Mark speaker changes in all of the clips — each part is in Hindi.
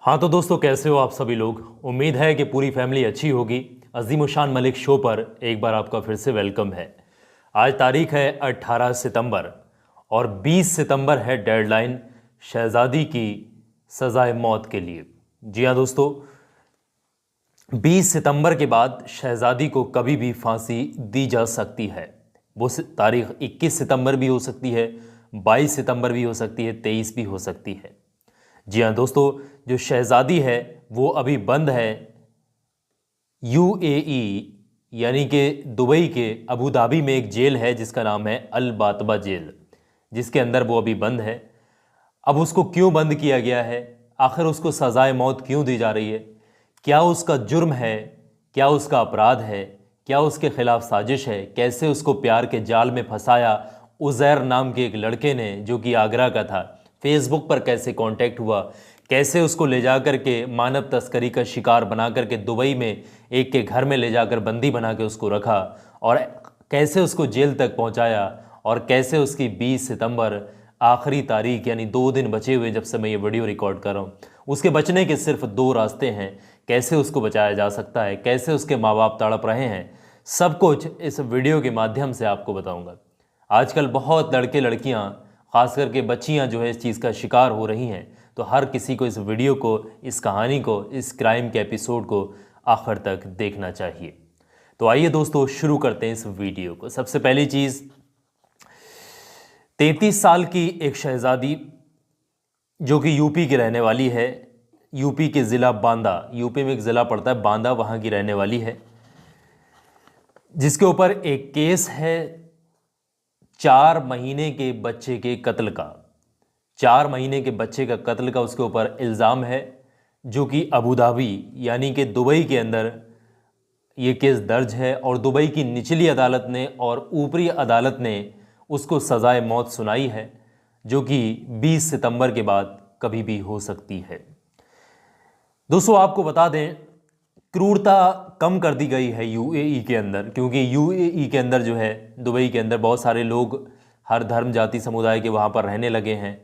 Speaker 1: हाँ तो दोस्तों, कैसे हो आप सभी लोग। उम्मीद है कि पूरी फैमिली अच्छी होगी। अजीमुशान मलिक शो पर एक बार आपका फिर से वेलकम है। आज तारीख है 18 सितंबर और 20 सितंबर है डेडलाइन शहजादी की सज़ाए मौत के लिए। जी हाँ दोस्तों, 20 सितंबर के बाद शहजादी को कभी भी फांसी दी जा सकती है। वो तारीख 21 सितंबर भी हो सकती है, 22 सितंबर भी हो सकती है, 23 भी हो सकती है। जी हाँ दोस्तों, जो शहजादी है वो अभी बंद है यूएई यानी कि दुबई के अबू धाबी में एक जेल है जिसका नाम है अल बातबा जेल, जिसके अंदर वो अभी बंद है। अब उसको क्यों बंद किया गया है, आखिर उसको सज़ाए मौत क्यों दी जा रही है, क्या उसका जुर्म है, क्या उसका अपराध है, क्या उसके खिलाफ साजिश है, कैसे उसको प्यार के जाल में फंसाया उज़ैर नाम के एक लड़के ने जो कि आगरा का था, फेसबुक पर कैसे कांटेक्ट हुआ, कैसे उसको ले जा कर के मानव तस्करी का शिकार बना करके दुबई में एक के घर में ले जाकर बंदी बना के उसको रखा और कैसे उसको जेल तक पहुंचाया और कैसे उसकी 20 सितंबर आखिरी तारीख यानी 2 दिन बचे हुए जब से मैं ये वीडियो रिकॉर्ड कर रहा हूँ, उसके बचने के सिर्फ 2 रास्ते हैं। कैसे उसको बचाया जा सकता है, कैसे उसके माँ बाप तड़प रहे हैं, सब कुछ इस वीडियो के माध्यम से आपको बताऊंगा। आजकल बहुत लड़के लड़कियां, खास करके बच्चियां जो है इस चीज़ का शिकार हो रही हैं, तो हर किसी को इस वीडियो को, इस कहानी को, इस क्राइम के एपिसोड को आखिर तक देखना चाहिए। तो आइए दोस्तों शुरू करते हैं इस वीडियो को। सबसे पहली चीज़, 33 साल की एक शहजादी जो कि यूपी की रहने वाली है, यूपी के ज़िला बांदा, यूपी में एक ज़िला पड़ता है बांदा, वहाँ की रहने वाली है, जिसके ऊपर एक केस है 4 महीने के बच्चे के कत्ल का। 4 महीने के बच्चे का कत्ल का उसके ऊपर इल्ज़ाम है, जो कि अबू धाबी यानी कि दुबई के अंदर ये केस दर्ज है और दुबई की निचली अदालत ने और ऊपरी अदालत ने उसको सज़ाए मौत सुनाई है, जो कि 20 सितंबर के बाद कभी भी हो सकती है। दोस्तों आपको बता दें, क्रूरता कम कर दी गई है यूएई के अंदर, क्योंकि यूएई के अंदर जो है, दुबई के अंदर बहुत सारे लोग हर धर्म जाति समुदाय के वहाँ पर रहने लगे हैं,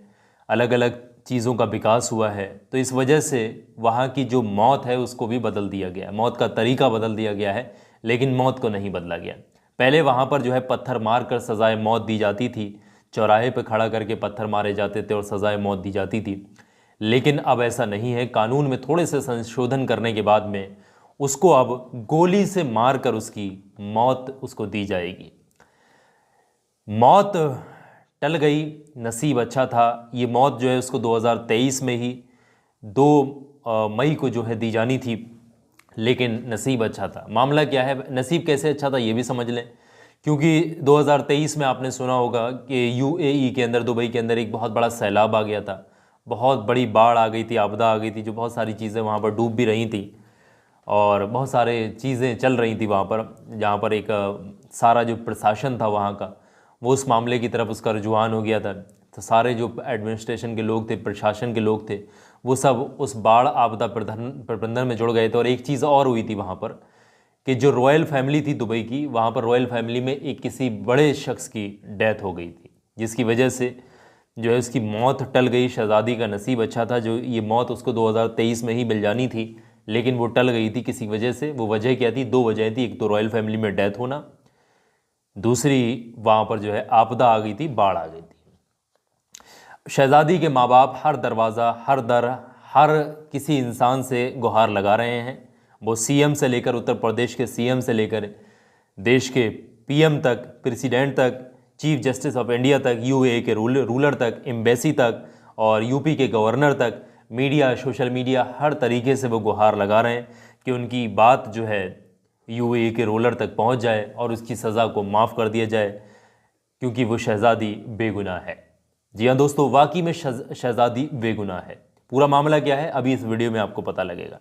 Speaker 1: अलग अलग चीज़ों का विकास हुआ है, तो इस वजह से वहाँ की जो मौत है उसको भी बदल दिया गया है, मौत का तरीका बदल दिया गया है, लेकिन मौत को नहीं बदला गया। पहले वहाँ पर जो है पत्थर मार कर सज़ाए मौत दी जाती थी, चौराहे पर खड़ा करके पत्थर मारे जाते थे और सज़ाए मौत दी जाती थी, लेकिन अब ऐसा नहीं है। कानून में थोड़े से संशोधन करने के बाद में उसको अब गोली से मार कर उसकी मौत उसको दी जाएगी। मौत टल गई, नसीब अच्छा था। ये मौत जो है उसको 2023 में ही 2 मई को जो है दी जानी थी, लेकिन नसीब अच्छा था। मामला क्या है, नसीब कैसे अच्छा था ये भी समझ लें, क्योंकि 2023 में आपने सुना होगा कि यूएई के अंदर, दुबई के अंदर एक बहुत बड़ा सैलाब आ गया था, बहुत बड़ी बाढ़ आ गई थी, आपदा आ गई थी, जो बहुत सारी चीज़ें वहाँ पर डूब भी रही थी और बहुत सारे चीज़ें चल रही थी वहाँ पर, जहाँ पर एक सारा जो प्रशासन था वहाँ का, वो उस मामले की तरफ उसका रुझान हो गया था। तो सारे जो एडमिनिस्ट्रेशन के लोग थे, प्रशासन के लोग थे, वो सब उस बाढ़ आपदा प्रबंधन में जुड़ गए थे। और एक चीज़ और हुई थी वहाँ पर कि जो रॉयल फैमिली थी दुबई की, वहाँ पर रॉयल फैमिली में एक किसी बड़े शख्स की डेथ हो गई थी, जिसकी वजह से जो है उसकी मौत टल गई। शहजादी का नसीब अच्छा था, जो ये मौत उसको 2023 में ही मिल जानी थी, लेकिन वो टल गई थी किसी वजह से। वो वजह क्या थी? 2 वजह थी, एक तो रॉयल फैमिली में डेथ होना, दूसरी वहाँ पर जो है आपदा आ गई थी, बाढ़ आ गई थी। शहजादी के माँ बाप हर दरवाज़ा, हर दर, हर किसी इंसान से गुहार लगा रहे हैं। वो सीएम से लेकर, उत्तर प्रदेश के सीएम से लेकर देश के पीएम तक, प्रेसिडेंट तक, चीफ जस्टिस ऑफ इंडिया तक, यूएई के रूलर तक, एम्बेसी तक और यूपी के गवर्नर तक, मीडिया, सोशल मीडिया, हर तरीके से वो गुहार लगा रहे हैं कि उनकी बात जो है यूएई के रूलर तक पहुंच जाए और उसकी सज़ा को माफ़ कर दिया जाए, क्योंकि वो शहजादी बेगुनाह है। जी हाँ दोस्तों, वाकई में शहजादी बेगुनाह है। पूरा मामला क्या है अभी इस वीडियो में आपको पता लगेगा।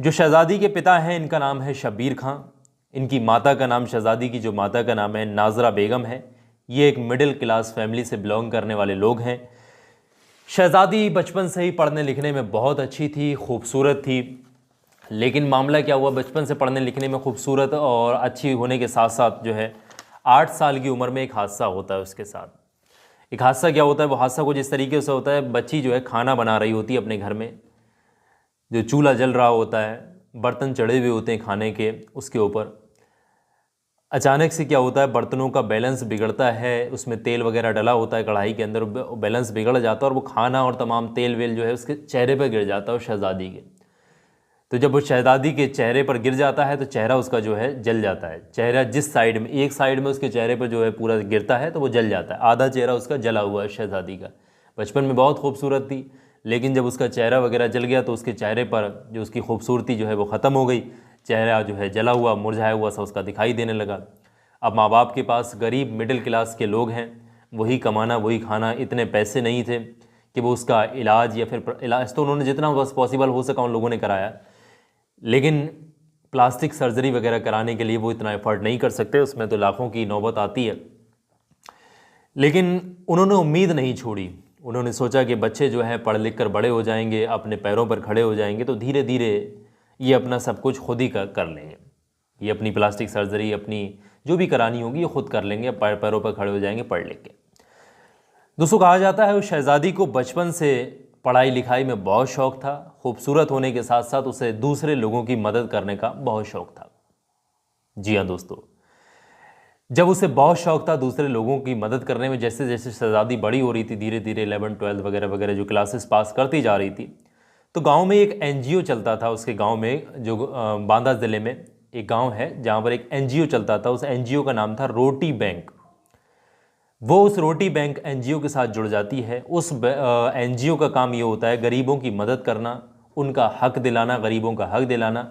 Speaker 1: जो शहजादी के पिता हैं, इनका नाम है शब्बीर खां। इनकी माता का नाम, शहजादी की जो माता का नाम है, नाजरा बेगम है। ये एक मिडिल क्लास फैमिली से बिलोंग करने वाले लोग हैं। शहजादी बचपन से ही पढ़ने लिखने में बहुत अच्छी थी, खूबसूरत थी, लेकिन मामला क्या हुआ, बचपन से पढ़ने लिखने में खूबसूरत और अच्छी होने के साथ साथ जो है 8 साल की उम्र में एक हादसा होता है उसके साथ। एक हादसा क्या होता है, वो हादसा कुछ इस तरीके से होता है, बच्ची जो है खाना बना रही होती है अपने घर में, जो चूल्हा जल रहा होता है, बर्तन चढ़े हुए होते हैं खाने के, उसके ऊपर अचानक से क्या होता है, बर्तनों का बैलेंस बिगड़ता है, उसमें तेल वगैरह डला होता है कढ़ाई के अंदर, बैलेंस बिगड़ जाता है और वो खाना और तमाम तेल वेल जो है उसके चेहरे पर गिर जाता है उस शहज़ादी के। तो जब वो शहज़ादी के चेहरे पर गिर जाता है तो चेहरा उसका जो है जल जाता है। चेहरा जिस साइड में, एक साइड में उसके चेहरे पर जो है पूरा गिरता है तो वो जल जाता है, आधा चेहरा उसका जला हुआ है शहज़ादी का। बचपन में बहुत खूबसूरत थी, लेकिन जब उसका चेहरा वगैरह जल गया तो उसके चेहरे पर जो उसकी खूबसूरती जो है वो ख़त्म हो गई, चेहरा जो है जला हुआ मुरझाया हुआ सा उसका दिखाई देने लगा। अब माँ बाप के पास गरीब मिडिल क्लास के लोग हैं, वही कमाना वही खाना, इतने पैसे नहीं थे कि वो उसका इलाज या फिर इलाज तो उन्होंने जितना बस पॉसिबल हो सका उन लोगों ने कराया, लेकिन प्लास्टिक सर्जरी वगैरह कराने के लिए वो इतना एफर्ट नहीं कर सकते, उसमें तो लाखों की नौबत आती है। लेकिन उन्होंने उम्मीद नहीं छोड़ी, उन्होंने सोचा कि बच्चे जो हैं पढ़ लिख कर बड़े हो जाएंगे, अपने पैरों पर खड़े हो जाएंगे तो धीरे धीरे ये अपना सब कुछ खुद ही कर लेंगे, ये अपनी प्लास्टिक सर्जरी अपनी जो भी करानी होगी ये खुद कर लेंगे, पैरों पर खड़े हो जाएंगे पढ़ लिख के। दोस्तों कहा जाता है उस शहज़ादी को बचपन से पढ़ाई लिखाई में बहुत शौक़ था, खूबसूरत होने के साथ साथ उसे दूसरे लोगों की मदद करने का बहुत शौक़ था। जी हाँ दोस्तों, जब उसे बहुत शौक़ था दूसरे लोगों की मदद करने में, जैसे जैसे शहज़ादी बड़ी हो रही थी, धीरे धीरे 11, 12 वगैरह वगैरह जो क्लासेस पास करती जा रही थी, तो गांव में एक एनजीओ चलता था उसके गांव में, जो बांदा ज़िले में एक गांव है जहां पर एक एनजीओ चलता था। उस एनजीओ का नाम था रोटी बैंक। वो उस रोटी बैंक एनजीओ के साथ जुड़ जाती है। उस एनजीओ का काम ये होता है गरीबों की मदद करना, उनका हक दिलाना, गरीबों का हक दिलाना,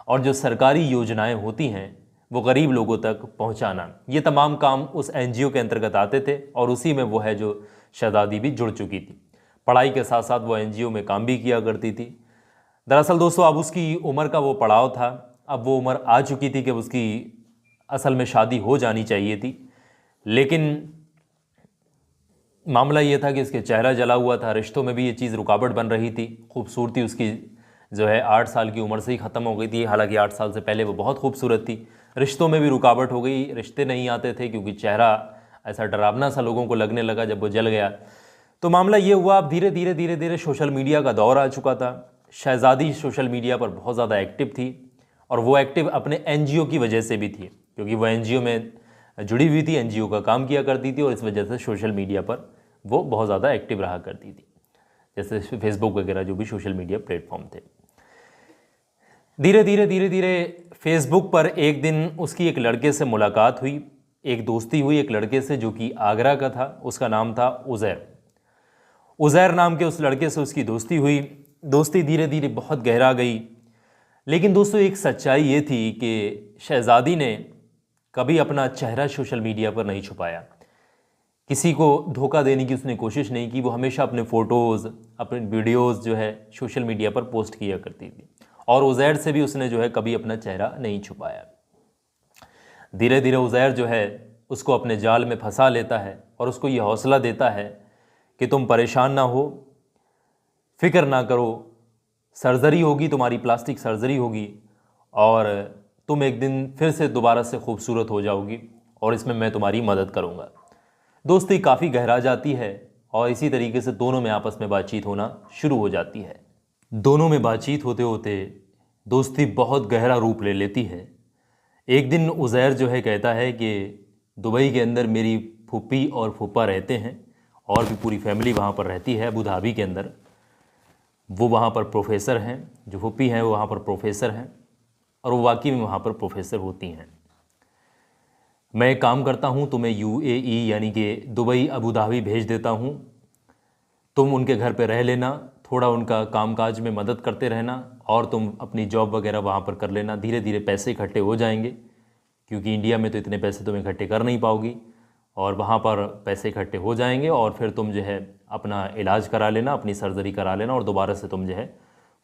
Speaker 1: और जो सरकारी योजनाएं होती हैं वो गरीब लोगों तक पहुंचाना। ये तमाम काम उस एनजीओ के अंतर्गत आते थे और उसी में वो है जो शहज़ादी भी जुड़ चुकी थी। पढ़ाई के साथ साथ वो एनजीओ में काम भी किया करती थी। दरअसल दोस्तों अब उसकी उम्र का वो पड़ाव था, अब वो उम्र आ चुकी थी कि उसकी असल में शादी हो जानी चाहिए थी, लेकिन मामला ये था कि इसके चेहरा जला हुआ था, रिश्तों में भी ये चीज़ रुकावट बन रही थी। खूबसूरती उसकी जो है 8 साल की उम्र से ही ख़त्म हो गई थी, हालांकि 8 साल से पहले वो बहुत खूबसूरत थी। रिश्तों में भी रुकावट हो गई, रिश्ते नहीं आते थे क्योंकि चेहरा ऐसा डरावना सा लोगों को लगने लगा जब वो जल गया। तो मामला ये हुआ, अब धीरे धीरे सोशल मीडिया का दौर आ चुका था। शहज़ादी सोशल मीडिया पर बहुत ज़्यादा एक्टिव थी और वो एक्टिव अपने एनजीओ की वजह से भी थी, क्योंकि वो एनजीओ में जुड़ी हुई थी, एनजीओ का काम किया करती थी और इस वजह से सोशल मीडिया पर वो बहुत ज़्यादा एक्टिव रहा करती थी, जैसे फेसबुक वगैरह जो भी सोशल मीडिया प्लेटफॉर्म थे। धीरे धीरे फेसबुक पर एक दिन उसकी एक लड़के से मुलाकात हुई, एक दोस्ती हुई एक लड़के से जो कि आगरा का था। उसका नाम था उज़ैर नाम के उस लड़के से उसकी दोस्ती हुई। दोस्ती धीरे धीरे बहुत गहरा गई, लेकिन दोस्तों एक सच्चाई ये थी कि शहज़ादी ने कभी अपना चेहरा सोशल मीडिया पर नहीं छुपाया, किसी को धोखा देने की उसने कोशिश नहीं की। वो हमेशा अपने फ़ोटोज़, अपने वीडियोज़ जो है सोशल मीडिया पर पोस्ट किया करती थी, और उज़ैर से भी उसने जो है कभी अपना चेहरा नहीं छुपाया। धीरे धीरे उज़ैर जो है उसको अपने जाल में फंसा लेता है और उसको ये हौसला देता है कि तुम परेशान ना हो, फिक्र ना करो, सर्जरी होगी तुम्हारी, प्लास्टिक सर्जरी होगी और तुम एक दिन फिर से दोबारा से खूबसूरत हो जाओगी और इसमें मैं तुम्हारी मदद करूँगा। दोस्ती काफ़ी गहरा जाती है और इसी तरीके से दोनों में आपस में बातचीत होना शुरू हो जाती है। दोनों में बातचीत होते होते दोस्ती बहुत गहरा रूप ले लेती है। एक दिन उज़ैर जो है कहता है कि दुबई के अंदर मेरी फूफी और फूफा रहते हैं और भी पूरी फैमिली वहाँ पर रहती है अबू धाबी के अंदर। वो वहाँ पर प्रोफेसर हैं, जो फूफी हैं वो वहाँ पर प्रोफेसर हैं और वो वाकई में वहाँ पर प्रोफेसर होती हैं। मैं एक काम करता हूँ, तुम्हें UAE यानी कि दुबई अबू धाबी भेज देता हूँ, तुम उनके घर पे रह लेना, थोड़ा उनका कामकाज में मदद करते रहना और तुम अपनी जॉब वगैरह वहाँ पर कर लेना। धीरे धीरे पैसे इकट्ठे हो जाएंगे, क्योंकि इंडिया में तो इतने पैसे तुम इकट्ठे कर नहीं पाओगी, और वहाँ पर पैसे इकट्ठे हो जाएंगे और फिर तुम जो है अपना इलाज करा लेना, अपनी सर्जरी करा लेना और दोबारा से तुम जो है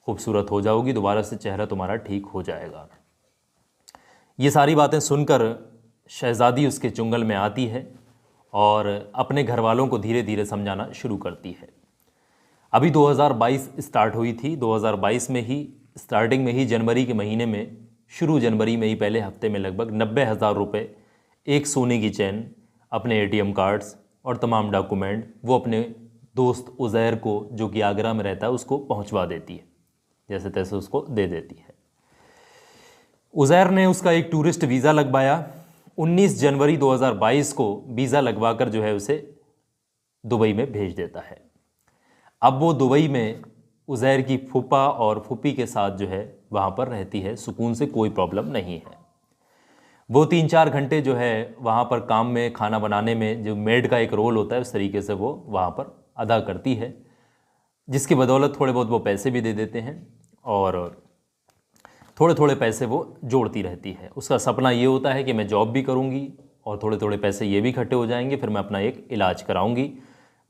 Speaker 1: खूबसूरत हो जाओगी, दोबारा से चेहरा तुम्हारा ठीक हो जाएगा। ये सारी बातें सुनकर शहज़ादी उसके चुंगल में आती है और अपने घर वालों को धीरे धीरे समझाना शुरू करती है। अभी 2022 स्टार्ट हुई थी, 2022 में ही स्टार्टिंग में ही जनवरी के महीने में, शुरू जनवरी में ही पहले हफ्ते में लगभग 90,000 रुपये, एक सोने की चैन, अपने ATM कार्ड्स और तमाम डॉक्यूमेंट वो अपने दोस्त उज़ैर को, जो कि आगरा में रहता है, उसको पहुंचवा देती है। जैसे तैसे उसको दे देती है। उज़ैर ने उसका एक टूरिस्ट वीज़ा लगवाया। 19 जनवरी 2022 को वीज़ा लगवाकर जो है उसे दुबई में भेज देता है। अब वो दुबई में उज़ैर की फूफा और फूफी के साथ जो है वहाँ पर रहती है, सुकून से, कोई प्रॉब्लम नहीं है। वो 3-4 घंटे जो है वहाँ पर काम में, खाना बनाने में जो मेड का एक रोल होता है उस तरीके से वो वहाँ पर अदा करती है, जिसकी बदौलत थोड़े बहुत वो पैसे भी दे देते हैं और थोड़े थोड़े पैसे वो जोड़ती रहती है। उसका सपना ये होता है कि मैं जॉब भी करूँगी और थोड़े थोड़े पैसे ये भी इकट्ठे हो जाएंगे, फिर मैं अपना एक इलाज कराऊँगी।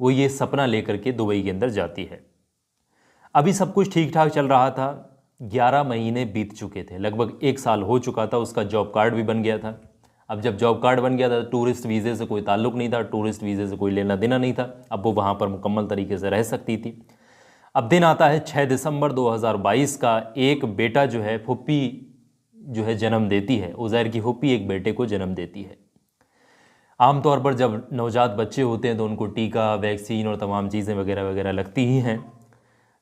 Speaker 1: वो ये सपना लेकर के दुबई के अंदर जाती है। अभी सब कुछ ठीक ठाक चल रहा था। 11 महीने बीत चुके थे, लगभग 1 साल हो चुका था। उसका जॉब कार्ड भी बन गया था। अब जब जॉब कार्ड बन गया था तो टूरिस्ट वीज़े से कोई ताल्लुक़ नहीं था, टूरिस्ट वीज़े से कोई लेना देना नहीं था। अब वो वहाँ पर मुकम्मल तरीके से रह सकती थी। अब दिन आता है 6 दिसंबर 2022 का। एक बेटा जो है फुप्पी जो है जन्म देती है। उज़ैर की फुप्पी एक बेटे को जन्म देती है। आमतौर पर जब नवजात बच्चे होते हैं तो उनको टीका, वैक्सीन और तमाम चीज़ें वगैरह वगैरह लगती ही हैं।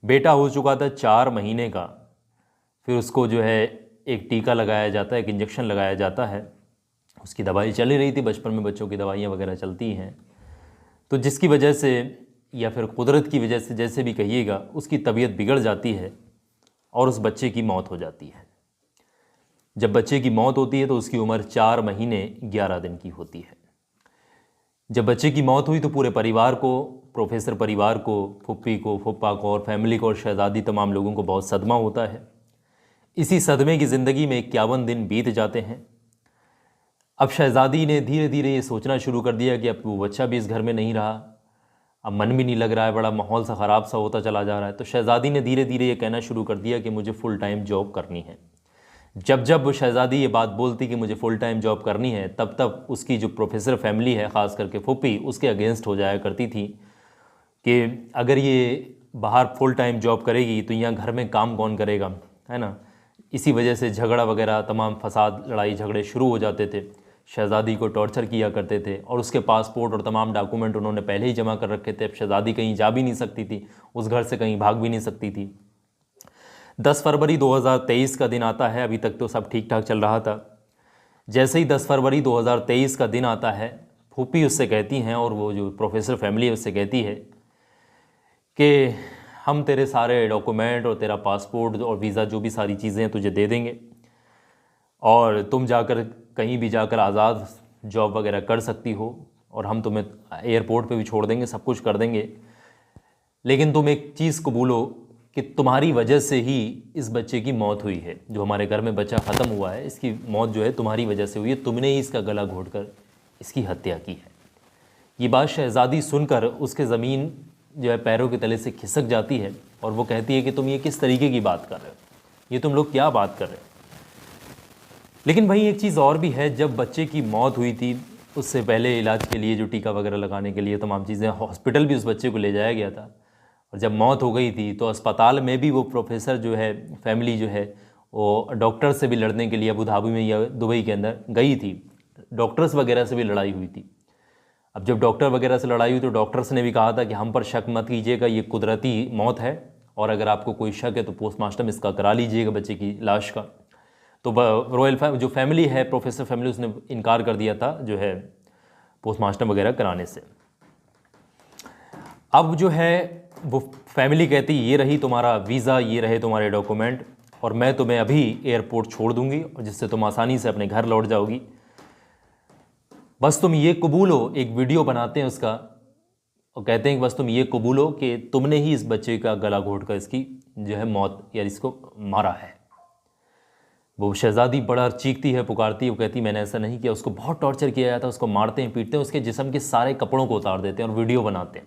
Speaker 1: बेटा हो चुका था 4 महीने का, फिर उसको जो है एक टीका लगाया जाता है, एक इंजेक्शन लगाया जाता है। उसकी दवाई चल ही रही थी, बचपन में बच्चों की दवाइयाँ वगैरह चलती हैं, तो जिसकी वजह से या फिर कुदरत की वजह से, जैसे भी कहिएगा, उसकी तबीयत बिगड़ जाती है और उस बच्चे की मौत हो जाती है। जब बच्चे की मौत होती है तो उसकी उम्र 4 महीने 11 दिन की होती है। जब बच्चे की मौत हुई तो पूरे परिवार को, प्रोफेसर परिवार को, फुप्पी को, फुप्पा को और फैमिली को और शहज़ादी तमाम लोगों को बहुत सदमा होता है। इसी सदमे की ज़िंदगी में 51 दिन बीत जाते हैं। अब शहज़ादी ने धीरे धीरे ये सोचना शुरू कर दिया कि अब वो बच्चा भी इस घर में नहीं रहा, अब मन भी नहीं लग रहा है, बड़ा माहौल सा ख़राब सा होता चला जा रहा है। तो शहज़ादी ने धीरे धीरे ये कहना शुरू कर दिया कि मुझे फुल टाइम जॉब करनी है। जब जब शहज़ादी ये बात बोलती कि मुझे फुल टाइम जॉब करनी है, तब तब उसकी जो प्रोफेसर फैमिली है, ख़ास करके फुप्पी, उसके अगेंस्ट हो जाया करती थी कि अगर ये बाहर फुल टाइम जॉब करेगी तो यहाँ घर में काम कौन करेगा, है ना। इसी वजह से झगड़ा वगैरह, तमाम फसाद, लड़ाई झगड़े शुरू हो जाते थे। शहज़ादी को टॉर्चर किया करते थे और उसके पासपोर्ट और तमाम डॉक्यूमेंट उन्होंने पहले ही जमा कर रखे थे। अब शहज़ादी कहीं जा भी नहीं सकती थी, उस घर से कहीं भाग भी नहीं सकती थी। 10 फरवरी 2023 का दिन आता है। अभी तक तो सब ठीक ठाक चल रहा था। जैसे ही 10 फरवरी 2023 का दिन आता है, फूफी उससे कहती हैं, और वो जो प्रोफेसर फैमिली है उससे कहती है कि हम तेरे सारे डॉक्यूमेंट और तेरा पासपोर्ट और वीज़ा, जो भी सारी चीज़ें हैं, तुझे दे देंगे और तुम जाकर कहीं भी जाकर आज़ाद जॉब वगैरह कर सकती हो और हम तुम्हें एयरपोर्ट पे भी छोड़ देंगे, सब कुछ कर देंगे। लेकिन तुम एक चीज़ कबूलो कि तुम्हारी वजह से ही इस बच्चे की मौत हुई है। जो हमारे घर में बच्चा ख़त्म हुआ है, इसकी मौत जो है तुम्हारी वजह से हुई है, तुमने ही इसका गला घोंटकर इसकी हत्या की है। ये बात शहज़ादी सुनकर उसके ज़मीन जो है पैरों के तले से खिसक जाती है और वो कहती है कि तुम ये किस तरीके की बात कर रहे हो, ये तुम लोग क्या बात कर रहे हो। लेकिन भाई एक चीज़ और भी है, जब बच्चे की मौत हुई थी उससे पहले इलाज के लिए, जो टीका वगैरह लगाने के लिए तमाम चीज़ें, हॉस्पिटल भी उस बच्चे को ले जाया गया था। और जब मौत हो गई थी तो अस्पताल में भी वो प्रोफेसर जो है, फैमिली जो है, वो डॉक्टर से भी लड़ने के लिए अबू धाबी में या दुबई के अंदर गई थी। डॉक्टर्स वगैरह से भी लड़ाई हुई थी। अब जब डॉक्टर वगैरह से लड़ाई हुई तो डॉक्टर्स ने भी कहा था कि हम पर शक मत कीजिएगा, ये कुदरती मौत है और अगर आपको कोई शक है तो पोस्टमार्टम इसका करा लीजिएगा, बच्चे की लाश का। तो रॉयल जो फैमिली है, प्रोफेसर फैमिली, उसने इनकार कर दिया था जो है पोस्टमार्टम वगैरह कराने से। अब जो है वो फैमिली कहती, ये रही तुम्हारा वीज़ा, ये रहे तुम्हारे डॉक्यूमेंट और मैं तुम्हें अभी एयरपोर्ट छोड़ दूंगी और जिससे तुम आसानी से अपने घर लौट जाओगी। बस तुम ये कबूलो, एक वीडियो बनाते हैं उसका और कहते हैं कि बस तुम ये कबूलो कि तुमने ही इस बच्चे का गला घोंटकर इसकी जो है मौत या इसको मारा है। वो शहज़ादी बड़ा चीखती है, पुकारती है, वो कहती मैंने ऐसा नहीं किया। उसको बहुत टॉर्चर किया जाता है, उसको मारते हैं, पीटते हैं, उसके जिस्म के सारे कपड़ों को उतार देते हैं और वीडियो बनाते हैं,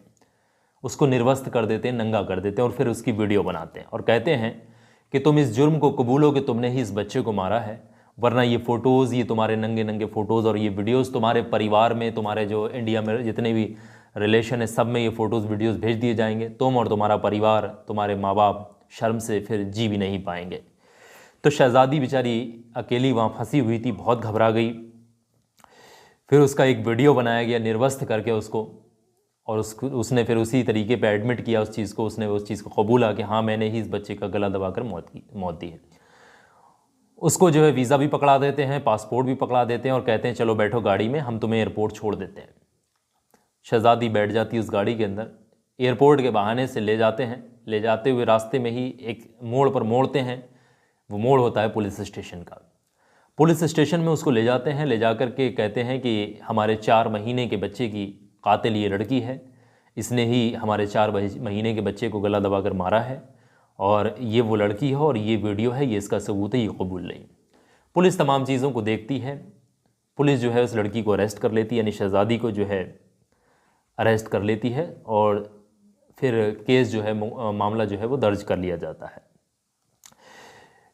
Speaker 1: उसको निर्वस्त्र कर देते हैं, नंगा कर देते हैं और फिर उसकी वीडियो बनाते हैं और कहते हैं कि तुम इस जुर्म को कबूलो कि तुमने ही इस बच्चे को मारा है, वरना ये फ़ोटोज़, ये तुम्हारे नंगे नंगे फ़ोटोज़ और ये वीडियोज़ तुम्हारे परिवार में, तुम्हारे जो इंडिया में जितने भी रिलेशन है, सब में ये फ़ोटोज़ वीडियोज़ भेज दिए जाएंगे। तुम और तुम्हारा परिवार, तुम्हारे माँ बाप शर्म से फिर जी भी नहीं पाएंगे। तो शहज़ादी बेचारी अकेली वहाँ फंसी हुई थी, बहुत घबरा गई। फिर उसका एक वीडियो बनाया गया निर्वस्त्र करके उसको, और उसने फिर उसी तरीके पे एडमिट किया उस चीज़ को, उसने उस चीज़ को कबूला कि हाँ मैंने ही इस बच्चे का गला दबाकर मौत दी है। उसको जो है वीज़ा भी पकड़ा देते हैं, पासपोर्ट भी पकड़ा देते हैं और कहते हैं चलो बैठो गाड़ी में, हम तुम्हें एयरपोर्ट छोड़ देते हैं। शहज़ादी बैठ जाती है उस गाड़ी के अंदर, एयरपोर्ट के बहाने से ले जाते हैं। ले जाते हुए रास्ते में ही एक मोड़ पर मोड़ते हैं, वो मोड़ होता है पुलिस स्टेशन का। पुलिस स्टेशन में उसको ले जाते हैं, ले जा कर के कहते हैं कि हमारे 4 महीने के बच्चे की कातिल ये लड़की है, इसने ही हमारे 4 महीने के बच्चे को गला दबाकर मारा है और ये वो लड़की है और ये वीडियो है, ये इसका सबूत है, ये कबूल नहीं। पुलिस तमाम चीज़ों को देखती है। पुलिस जो है उस लड़की को अरेस्ट कर लेती है, यानी शहज़ादी को जो है अरेस्ट कर लेती है और फिर केस जो है मामला जो है वो दर्ज कर लिया जाता है।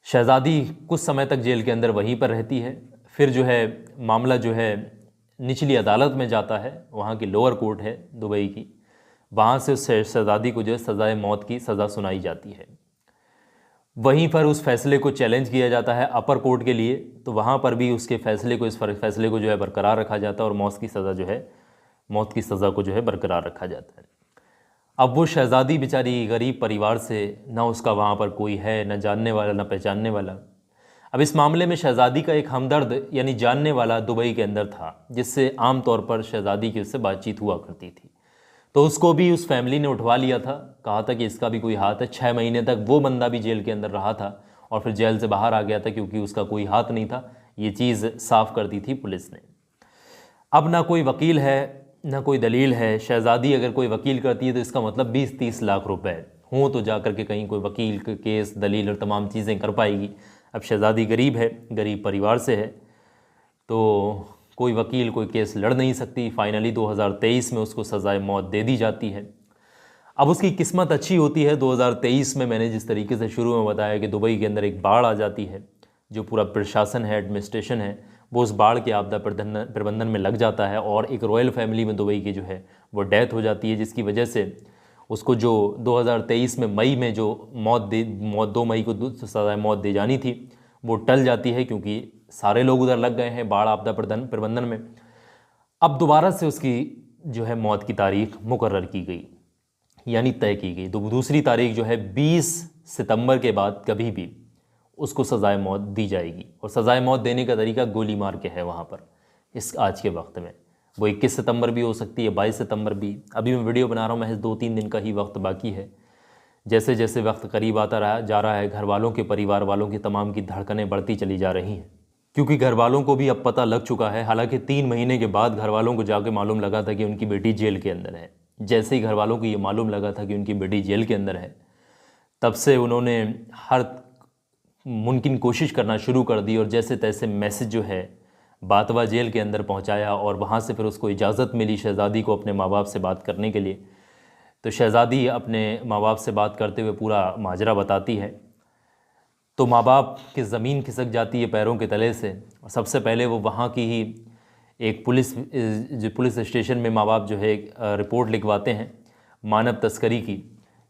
Speaker 1: शहज़ादी कुछ समय तक जेल के अंदर वहीं पर रहती है। फिर जो है मामला जो है निचली अदालत में जाता है, वहाँ की लोअर कोर्ट है दुबई की, वहाँ से उस शहज़ादी को जो है सज़ाए मौत की सज़ा सुनाई जाती है। वहीं पर उस फैसले को चैलेंज किया जाता है अपर कोर्ट के लिए, तो वहाँ पर भी उसके फैसले को, इस फैसले को जो है बरकरार रखा जाता है और मौत की सज़ा को जो है बरकरार रखा जाता है। अब वो शहज़ादी बेचारी गरीब परिवार से, ना उसका वहाँ पर कोई है, ना जानने वाला ना पहचानने वाला। अब इस मामले में शहज़ादी का एक हमदर्द यानी जानने वाला दुबई के अंदर था, जिससे आम तौर पर शहज़ादी की उससे बातचीत हुआ करती थी, तो उसको भी उस फैमिली ने उठवा लिया था। कहा था कि इसका भी कोई हाथ है। 6 महीने तक वो बंदा भी जेल के अंदर रहा था और फिर जेल से बाहर आ गया था क्योंकि उसका कोई हाथ नहीं था। ये चीज़ साफ़ कर दी थी पुलिस ने। अब ना कोई वकील है ना कोई दलील है। शहज़ादी अगर कोई वकील करती है तो इसका मतलब 20-30 लाख रुपए हों तो जा कर के कहीं कोई वकील केस दलील और तमाम चीज़ें कर पाएगी। अब शहज़ादी गरीब है, गरीब परिवार से है, तो कोई वकील कोई केस लड़ नहीं सकती। फाइनली 2023 में उसको सज़ाए मौत दे दी जाती है। अब उसकी किस्मत अच्छी होती है। 2023 में मैंने जिस तरीके से शुरू में बताया कि दुबई के अंदर एक बाढ़ आ जाती है, जो पूरा प्रशासन है, एडमिनिस्ट्रेशन है, वो उस बाढ़ के आपदा प्रबंधन में लग जाता है और एक रॉयल फैमिली में दुबई की जो है वो डेथ हो जाती है, जिसकी वजह से उसको जो 2023 में मई में जो मौत 2 मई को सज़ाए मौत दी जानी थी वो टल जाती है, क्योंकि सारे लोग उधर लग गए हैं बाढ़ आपदा प्रबंधन में। अब दोबारा से उसकी जो है मौत की तारीख मुकर्रर की गई, यानी तय की गई। तो दूसरी तारीख जो है 20 सितंबर के बाद कभी भी उसको सज़ाए मौत दी जाएगी। और सज़ाए मौत देने का तरीका गोली मार के है वहाँ पर इस आज के वक्त में। वो 21 सितंबर भी हो सकती है, 22 सितंबर भी। अभी मैं वीडियो बना रहा हूँ, महज 2-3 दिन का ही वक्त बाकी है। जैसे जैसे वक्त करीब आता जा रहा है, घर वालों के, परिवार वालों की तमाम की धड़कनें बढ़ती चली जा रही हैं, क्योंकि घर वालों को भी अब पता लग चुका है। हालांकि 3 महीने के बाद घर वालों को जाके मालूम लगा था कि उनकी बेटी जेल के अंदर है। जैसे ही घर वालों को ये मालूम लगा था कि उनकी बेटी जेल के अंदर है, तब से उन्होंने हर मुमकिन कोशिश करना शुरू कर दी और जैसे तैसे मैसेज जो है बातवा जेल के अंदर पहुंचाया और वहां से फिर उसको इजाज़त मिली शहज़ादी को अपने माँ बाप से बात करने के लिए। तो शहज़ादी अपने माँ बाप से बात करते हुए पूरा माजरा बताती है, तो माँ बाप की ज़मीन खिसक जाती है पैरों के तले से। और सबसे पहले वो वहाँ की ही एक पुलिस स्टेशन में माँ बाप जो है रिपोर्ट लिखवाते हैं मानव तस्करी की,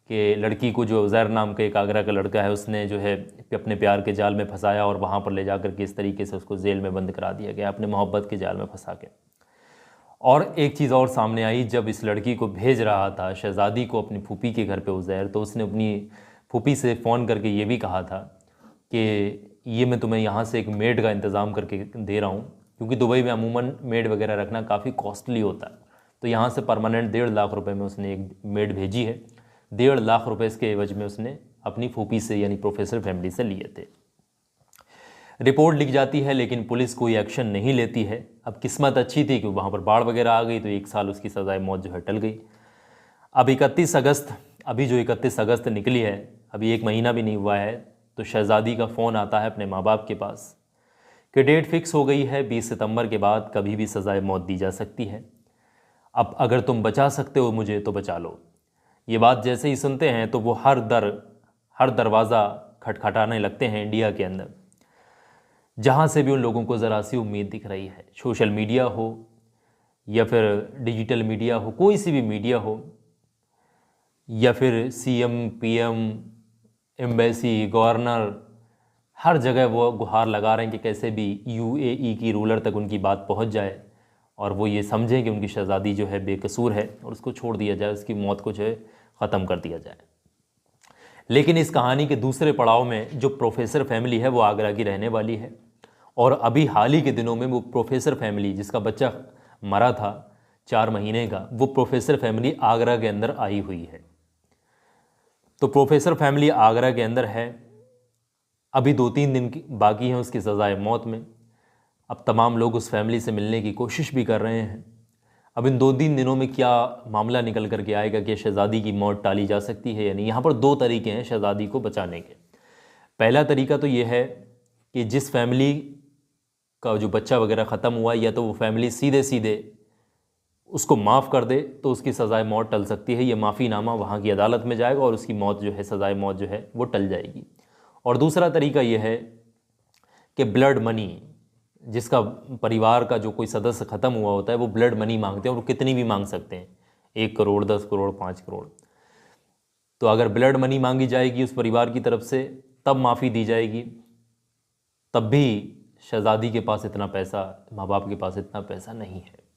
Speaker 1: कि लड़की को जो उज़ैर नाम का एक आगरा का लड़का है उसने जो है अपने प्यार के जाल में फंसाया और वहाँ पर ले जाकर के इस तरीके से उसको जेल में बंद करा दिया गया, अपने मोहब्बत के जाल में फंसा के। और एक चीज़ और सामने आई, जब इस लड़की को भेज रहा था शहज़ादी को अपनी फूफी के घर पे उज़ैर, तो उसने अपनी फूफी से फ़ोन करके ये भी कहा था कि ये मैं तुम्हें यहाँ से एक मेड का इंतज़ाम करके दे रहा हूँ, क्योंकि दुबई में अमूमन मेड वगैरह रखना काफ़ी कॉस्टली होता है। तो यहाँ से परमानेंट 1.5 लाख रुपए में उसने एक मेड भेजी है। 1.5 लाख रुपए इसके एवज में उसने अपनी फूफी से यानी प्रोफेसर फैमिली से लिए थे। रिपोर्ट लिख जाती है लेकिन पुलिस कोई एक्शन नहीं लेती है। अब किस्मत अच्छी थी कि वहाँ पर बाढ़ वगैरह आ गई, तो 1 साल उसकी सज़ाए मौत जो है टल गई। अब 31 अगस्त निकली है, अभी 1 महीना भी नहीं हुआ है, तो शहज़ादी का फ़ोन आता है अपने माँ बाप के पास कि डेट फिक्स हो गई है, 20 सितंबर के बाद कभी भी सज़ाए मौत दी जा सकती है। अब अगर तुम बचा सकते हो मुझे तो बचा लो। ये बात जैसे ही सुनते हैं तो वो हर दरवाज़ा खटखटाने लगते हैं इंडिया के अंदर, जहाँ से भी उन लोगों को ज़रा सी उम्मीद दिख रही है। सोशल मीडिया हो या फिर डिजिटल मीडिया हो, कोई सी भी मीडिया हो, या फिर CM PM एम्बेसी गवर्नर, हर जगह वो गुहार लगा रहे हैं कि कैसे भी UAE की रूलर तक उनकी बात पहुंच जाए और वो ये समझें कि उनकी शहज़ादी जो है बेकसूर है और उसको छोड़ दिया जाए, उसकी मौत को जो है ख़त्म कर दिया जाए। लेकिन इस कहानी के दूसरे पड़ाव में जो प्रोफेसर फैमिली है वो आगरा की रहने वाली है, और अभी हाल ही के दिनों में वो प्रोफेसर फैमिली जिसका बच्चा मरा था 4 महीने का, वो प्रोफेसर फैमिली आगरा के अंदर आई हुई है। तो प्रोफेसर फैमिली आगरा के अंदर है, अभी 2-3 दिन बाकी हैं उसकी सज़ाए मौत में। अब तमाम लोग उस फैमिली से मिलने की कोशिश भी कर रहे हैं। अब इन 2-3 दिनों में क्या मामला निकल कर के आएगा कि शहज़ादी की मौत टाली जा सकती है या नहीं। यहाँ पर 2 तरीके हैं शहज़ादी को बचाने के। पहला तरीका तो ये है कि जिस फैमिली का जो बच्चा वगैरह ख़त्म हुआ, या तो वो फैमिली सीधे सीधे उसको माफ़ कर दे तो उसकी सज़ाए मौत टल सकती है। ये माफ़ीनामा वहाँ की अदालत में जाएगा और उसकी मौत जो है, सज़ाए मौत जो है वो टल जाएगी। और दूसरा तरीका ये है कि ब्लड मनी, जिसका परिवार का जो कोई सदस्य ख़त्म हुआ होता है वो ब्लड मनी मांगते हैं, और वो कितनी भी मांग सकते हैं, 1 करोड़, 10 करोड़, 5 करोड़। तो अगर ब्लड मनी मांगी जाएगी उस परिवार की तरफ से तब माफ़ी दी जाएगी। तब भी शहज़ादी के पास इतना पैसा, माँ बाप के पास इतना पैसा नहीं है।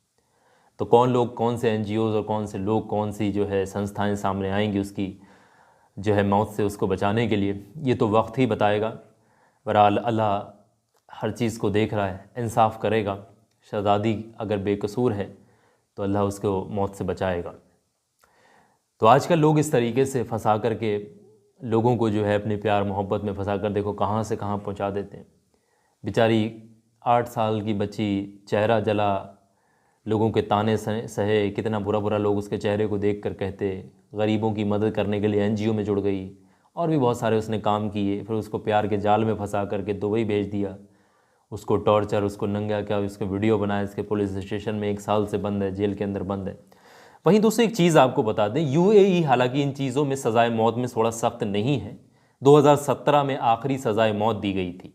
Speaker 1: तो कौन लोग, कौन से NGOs और कौन से लोग, कौन सी जो है संस्थाएं सामने आएंगी उसकी जो है मौत से उसको बचाने के लिए, ये तो वक्त ही बताएगा। बहरहाल अल्लाह हर चीज़ को देख रहा है, इंसाफ करेगा। शहज़ादी अगर बेकसूर है तो अल्लाह उसको मौत से बचाएगा। तो आजकल लोग इस तरीके से फंसा कर के लोगों को जो है अपने प्यार मोहब्बत में फंसा कर देखो कहाँ से कहाँ पहुँचा देते हैं। बेचारी 8 साल की बच्ची, चेहरा जला, लोगों के ताने सहे, कितना बुरा बुरा लोग उसके चेहरे को देख कर कहते। गरीबों की मदद करने के लिए NGO में जुड़ गई और भी बहुत सारे उसने काम किए। फिर उसको प्यार के जाल में फंसा करके दुबई भेज दिया, उसको टॉर्चर, उसको नंगा क्या, उसके वीडियो बनाए, इसके पुलिस स्टेशन में 1 साल से बंद है, जेल के अंदर बंद है। वहीं दूसरी एक चीज़ आपको बता दें, UAE हालांकि इन चीज़ों में सज़ाए मौत में थोड़ा सख्त नहीं है। 2017 में आखिरी सज़ाए मौत दी गई थी।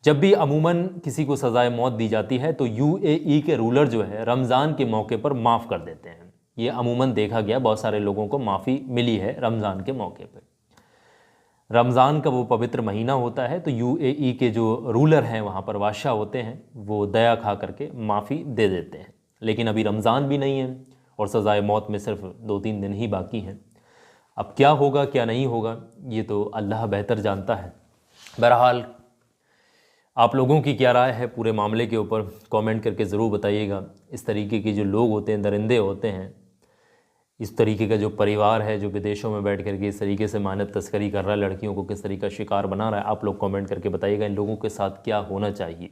Speaker 1: जब भी अमूमन किसी को सज़ाए मौत दी जाती है तो UAE के रूलर जो है रमज़ान के मौके पर माफ़ कर देते हैं। ये अमूमन देखा गया, बहुत सारे लोगों को माफ़ी मिली है रमज़ान के मौके पर। रमज़ान का वो पवित्र महीना होता है तो UAE के जो रूलर हैं वहाँ पर बादशाह होते हैं, वो दया खा करके माफ़ी दे देते हैं। लेकिन अभी रमज़ान भी नहीं है और सज़ाए मौत में सिर्फ 2-3 दिन ही बाकी हैं। अब क्या होगा क्या नहीं होगा ये तो अल्लाह बेहतर जानता है। बहरहाल आप लोगों की क्या राय है पूरे मामले के ऊपर, कमेंट करके ज़रूर बताइएगा। इस तरीके के जो लोग होते हैं, दरिंदे होते हैं, इस तरीके का जो परिवार है जो विदेशों में बैठ करके इस तरीके से मानव तस्करी कर रहा है, लड़कियों को किस तरीके का शिकार बना रहा है, आप लोग कमेंट करके बताइएगा इन लोगों के साथ क्या होना चाहिए।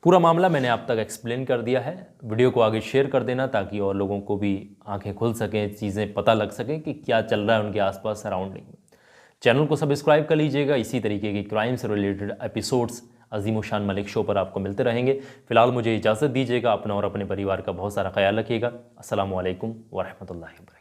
Speaker 1: पूरा मामला मैंने आप तक एक्सप्लेन कर दिया है। वीडियो को आगे शेयर कर देना ताकि और लोगों को भी आंखें खुल सकें, चीज़ें पता लग सकें कि क्या चल रहा है उनके आसपास सराउंडिंग में। चैनल को सब्सक्राइब कर लीजिएगा। इसी तरीके की क्राइम से रिलेटेड एपिसोड्स अजीम शान मलिक शो पर आपको मिलते रहेंगे। फ़िलहाल मुझे इजाज़त दीजिएगा। अपना और अपने परिवार का बहुत सारा ख्याल रखिएगा। अस्सलामु अलैकुम व रहमतुल्लाहि व बरकातहू।